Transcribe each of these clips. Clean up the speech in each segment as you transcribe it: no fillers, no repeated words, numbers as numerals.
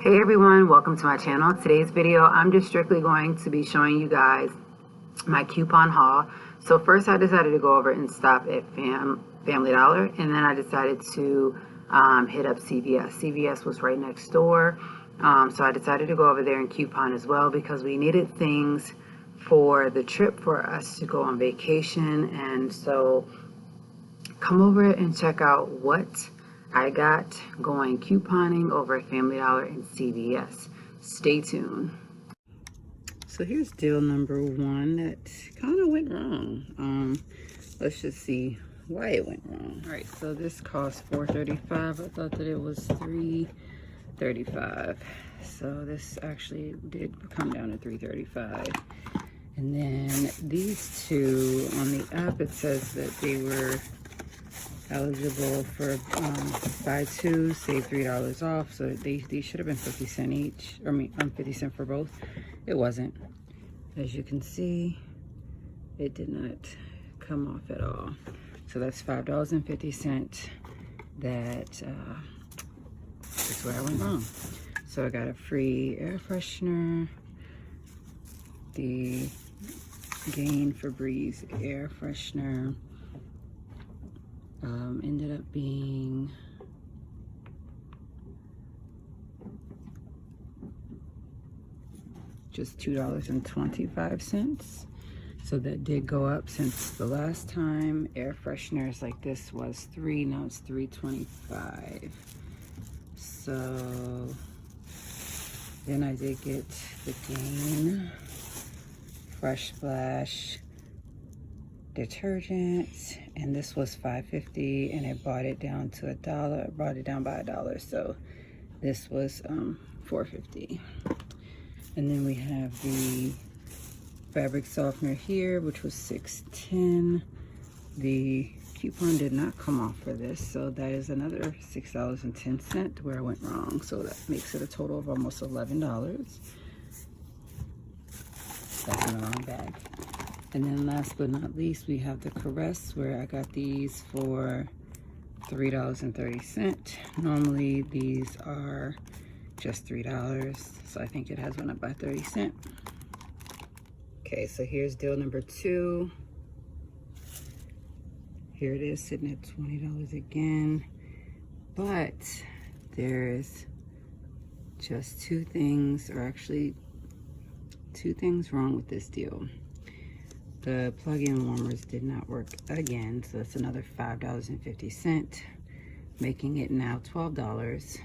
Hey everyone, welcome to my channel. Today's video, I'm just strictly going to be showing you guys my coupon haul. So first I decided to go over and stop at Family Dollar, and then I decided to hit up CVS. CVS was right next door, so I decided to go over there and coupon as well because we needed things for the trip for us to go on vacation. And so come over and check out what I got going couponing over at Family Dollar and CVS. Stay tuned. So here's deal number one that kind of went wrong. Let's just see why it went wrong. All right, so this cost $4.35. I thought that it was $3.35. So this actually did come down to $3.35. And then these two, on the app, it says that they were eligible for buy two, save $3 off. So they should have been 50 cents each. I mean, 50 cents for both. It wasn't. As you can see, it did not come off at all. So that's $5.50. That is where I went wrong. So I got a free air freshener. The Gain Febreze air freshener ended up being just $2.25. So that did go up since the last time. Air fresheners like this was $3, now it's $3.25. So then I did get the Gain Fresh Splash detergent, and this was $5.50, and it brought it down to $1. Brought it down by $1, so this was $4.50. And then we have the fabric softener here, which was $6.10. The coupon did not come off for this, so that is another $6.10 where I went wrong. So that makes it a total of almost $11. That's in the wrong bag. And then last but not least, we have the Caress, where I got these for $3.30. Normally these are just $3, so I think it has went up by 30 cents. Okay, so here's deal number two. Here it is, sitting at $20 again. But there's just two things, or actually two things wrong with this deal. The plug-in warmers did not work again, so that's another $5.50, making it now $12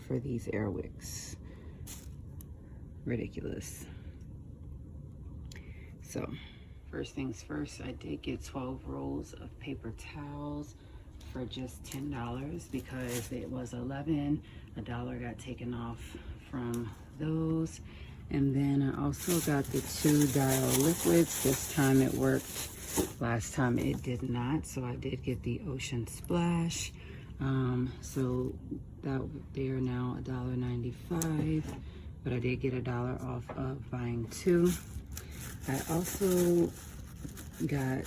for these air wicks. Ridiculous. So first things first, I did get 12 rolls of paper towels for just $10 because it was $11. $1 got taken off from those. And then I also got the 2 dial liquids. This time it worked. Last time it did not. So I did get the Ocean Splash. So that they are now $1.95. But I did get $1 off of buying 2. I also got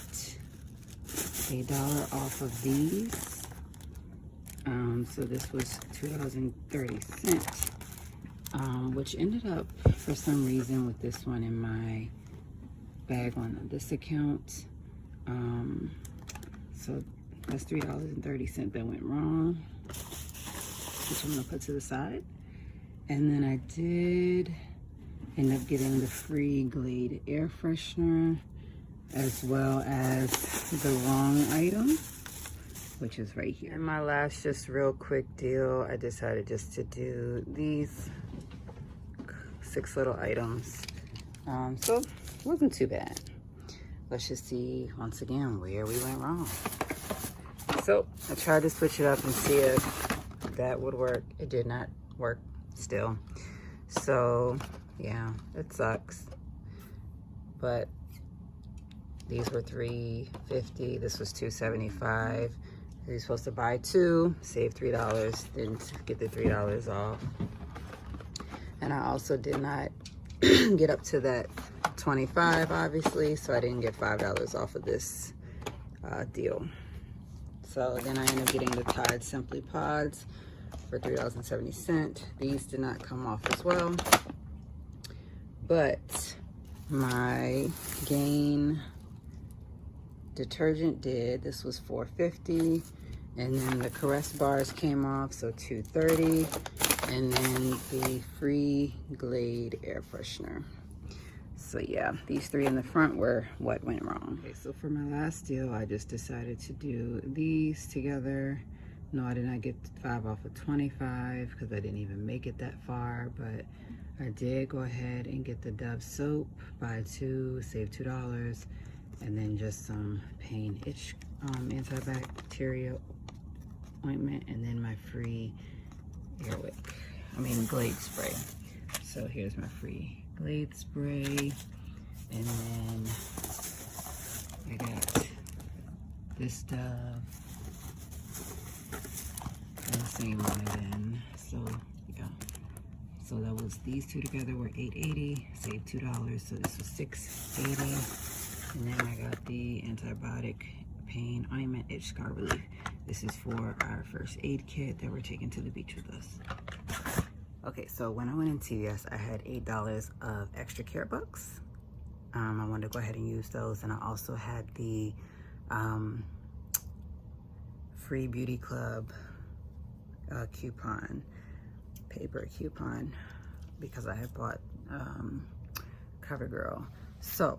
$1 off of these. So this was $2.30. Which ended up, for some reason, with this one in my bag on this account. So that's $3.30 that went wrong, which I'm gonna put to the side. And then I did end up getting the free Glade air freshener, as well as the wrong item, which is right here. And my last just real quick deal, I decided just to do these 6 little items. So it wasn't too bad. Let's just see once again where we went wrong. So I tried to switch it up and see if that would work. It did not work still. So yeah, it sucks. But these were $3.50. This was $2.75. You're supposed to buy 2, save $3. Didn't get the $3 off. And I also did not get up to that 25, obviously, so I didn't get $5 off of this deal. So then I ended up getting the Tide Simply Pods for $3.70. These did not come off as well, but my Gain detergent did. This was $4.50, and then the Caress bars came off, so $2.30, and then the Free Glade air freshener. So yeah, these three in the front were what went wrong. Okay, so for my last deal, I just decided to do these together. No, I did not get 5 off of 25 because I didn't even make it that far, but I did go ahead and get the Dove soap, buy 2, save $2, and then just some pain itch antibacterial ointment, and then my free Glade spray. So here's my free Glade spray, and then I got this Dove and the same one again. So yeah, so that was, these two together were $8.80, saved $2, so this was $6.80. And then I got the antibiotic pain ointment itch scar relief. This is for our first aid kit that we're taking to the beach with us. Okay, so when I went in CVS, I had $8 of extra care bucks. I wanted to go ahead and use those, and I also had the Free Beauty Club paper coupon, because I had bought CoverGirl. So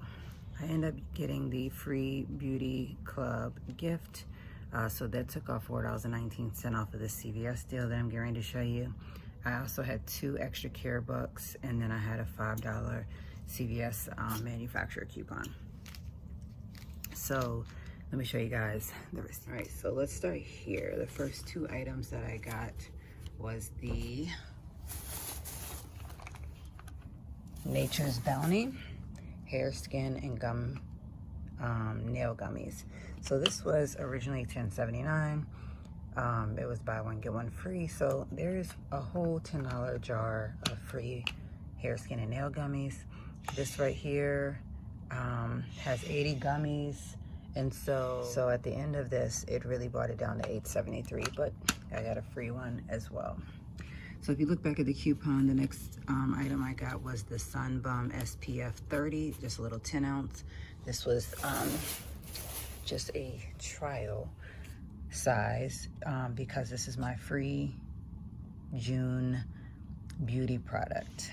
I ended up getting the Free Beauty Club gift. So that took off $4.19 off of the CVS deal that I'm getting ready to show you. I also had 2 extra care bucks, and then I had a $5 CVS manufacturer coupon. So let me show you guys the receipt. All right, so let's start here. The first 2 items that I got was the Nature's Bounty hair, skin, and gum nail gummies. So this was originally $10.79. It was buy one get one free, so there's a whole $10 jar of free hair, skin, and nail gummies. This right here has 80 gummies, and so at the end of this, it really brought it down to $8.73, but I got a free one as well. So if you look back at the coupon, the next item I got was the Sun Bum SPF 30, just a little 10 ounce. This was just a trial size because this is my free June beauty product.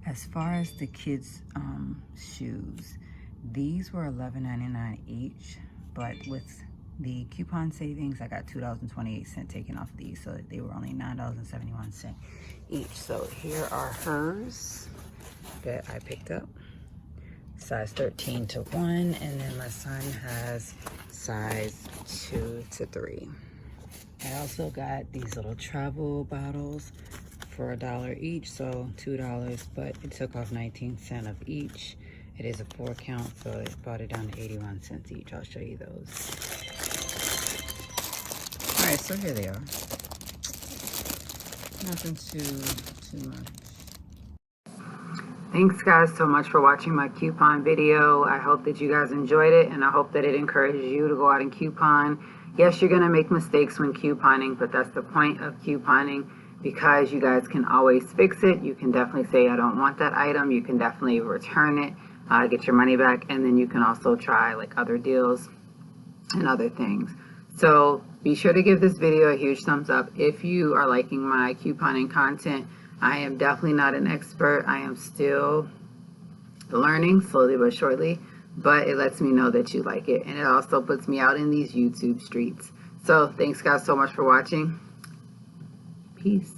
As far as the kids shoes, these were $11.99 each, but with the coupon savings, I got $2.28 taken off of these, so they were only $9.71 each. So here are hers that I picked up, size 13 to 1, and then my son has size 2 to 3. I also got these little travel bottles for $1 each, so $2, but it took off 19 cents of each. It is a 4 count, so it brought it down to 81 cents each. I'll show you those. All right, so here they are. Nothing too much. Thanks guys so much for watching my coupon video. I hope that you guys enjoyed it, and I hope that it encourages you to go out and coupon. Yes, you're gonna make mistakes when couponing, but that's the point of couponing, because you guys can always fix it. You can definitely say, I don't want that item. You can definitely return it, get your money back, and then you can also try like other deals and other things. So be sure to give this video a huge thumbs up if you are liking my couponing content. I am definitely not an expert. I am still learning slowly but surely, but it lets me know that you like it, and it also puts me out in these YouTube streets. So thanks guys so much for watching. Peace.